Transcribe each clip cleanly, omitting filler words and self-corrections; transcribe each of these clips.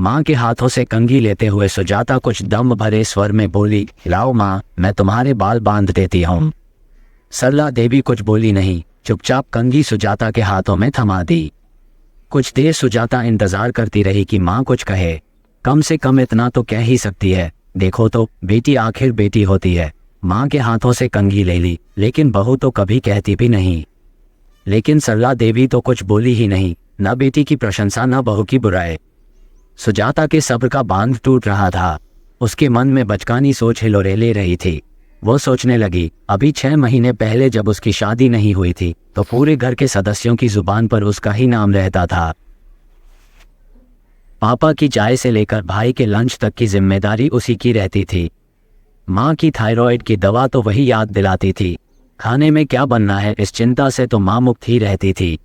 माँ के हाथों से कंघी लेते हुए सुजाता कुछ दम भरे स्वर में बोली, लाओ माँ, मैं तुम्हारे बाल बांध देती हूँ। सरला देवी कुछ बोली नहीं, चुपचाप कंघी सुजाता के हाथों में थमा दी। कुछ देर सुजाता इंतजार करती रही कि माँ कुछ कहे, कम से कम इतना तो कह ही सकती है, देखो तो बेटी आखिर बेटी होती है। माँ के हाथों से कंघी ले ली, लेकिन बहू तो कभी कहती भी नहीं। लेकिन सरला देवी तो कुछ बोली ही नहीं, न बेटी की प्रशंसा न बहू की बुराई। सुजाता के सब्र का बांध टूट रहा था। उसके मन में बचकानी सोच हिलोरे ले रही थी। वो सोचने लगी, अभी 6 महीने पहले जब उसकी शादी नहीं हुई थी तो पूरे घर के सदस्यों की जुबान पर उसका ही नाम रहता था। पापा की चाय से लेकर भाई के लंच तक की जिम्मेदारी उसी की रहती थी। माँ की थायराइड की दवा तो वही याद दिलाती थी। खाने में क्या बनना है इस चिंता से तो माँ मुक्त ही रहती थी।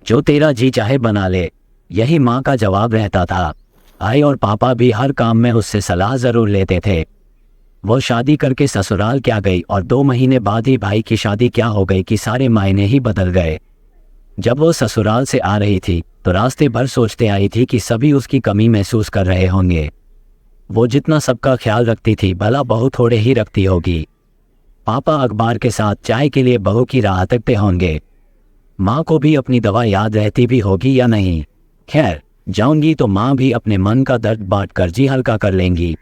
जो तेरा जी चाहे बना ले, यही माँ का जवाब रहता था। भाई और पापा भी हर काम में उससे सलाह जरूर लेते थे। वो शादी करके ससुराल क्या गई और 2 महीने बाद ही भाई की शादी क्या हो गई कि सारे मायने ही बदल गए। जब वो ससुराल से आ रही थी तो रास्ते भर सोचते आई थी कि सभी उसकी कमी महसूस कर रहे होंगे। वो जितना सबका ख्याल रखती थी भला बहू थोड़े ही रखती होगी। पापा अखबार के साथ चाय के लिए बहू की राह तकते होंगे। माँ को भी अपनी दवा याद रहती भी होगी या नहीं। खैर, जाऊंगी तो माँ भी अपने मन का दर्द बांट कर जी हल्का कर लेंगी।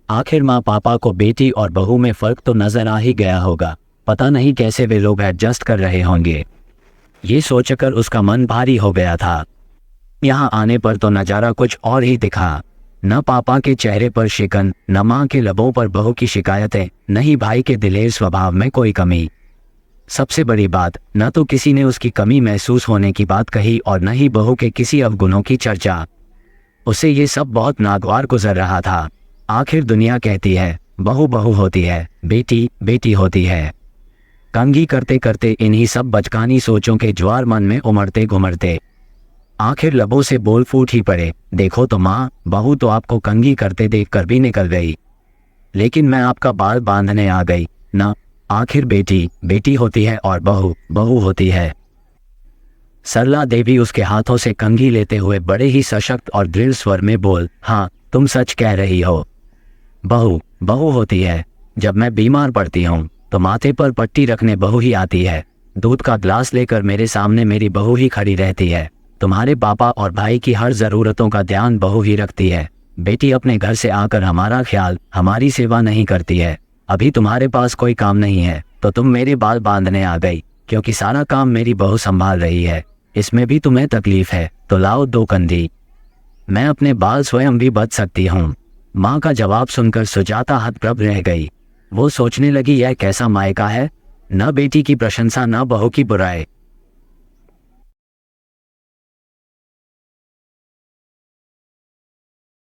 आखिर माँ पापा को बेटी और बहू में फर्क तो नजर आ ही गया होगा। पता नहीं कैसे वे लोग एडजस्ट कर रहे होंगे। ये सोचकर उसका मन भारी हो गया था। यहाँ आने पर तो नजारा कुछ और ही दिखा। न पापा के चेहरे पर शिकन, न माँ के लबों पर बहू की शिकायतें, न ही भाई के दिलेर स्वभाव में कोई कमी। सबसे बड़ी बात, न तो किसी ने उसकी कमी महसूस होने की बात कही और न ही बहू के किसी अवगुणों की चर्चा। उसे ये सब बहुत नागवार गुजर रहा था। आखिर दुनिया कहती है बहू बहू होती है, बेटी बेटी होती है। कंघी करते करते इन्हीं सब बचकानी सोचों के ज्वार मन में उमड़ते घुमड़ते आखिर लबों से बोल फूट ही पड़े, देखो तो माँ, बहू तो आपको कंघी करते देख कर भी निकल गई, लेकिन मैं आपका बाल बांधने आ गई ना। आखिर बेटी बेटी होती है और बहू बहू होती है। सरला देवी उसके हाथों से कंघी लेते हुए बड़े ही सशक्त और दृढ़ स्वर में बोल, हाँ तुम सच कह रही हो। बहू बहू होती है। जब मैं बीमार पड़ती हूँ तो माथे पर पट्टी रखने बहू ही आती है। दूध का ग्लास लेकर मेरे सामने मेरी बहू ही खड़ी रहती है। तुम्हारे पापा और भाई की हर जरूरतों का ध्यान बहू ही रखती है। बेटी अपने घर से आकर हमारा ख्याल, हमारी सेवा नहीं करती है। अभी तुम्हारे पास कोई काम नहीं है तो तुम मेरे बाल बांधने आ गई, क्योंकि सारा काम मेरी बहू संभाल रही है। इसमें भी तुम्हें तकलीफ है तो लाओ 2 कंधी, मैं अपने बाल स्वयं भी बच सकती हूँ। माँ का जवाब सुनकर सुजाता हतप्रभ रह गई। वो सोचने लगी, यह कैसा मायका है, न बेटी की प्रशंसा न बहू की बुराई।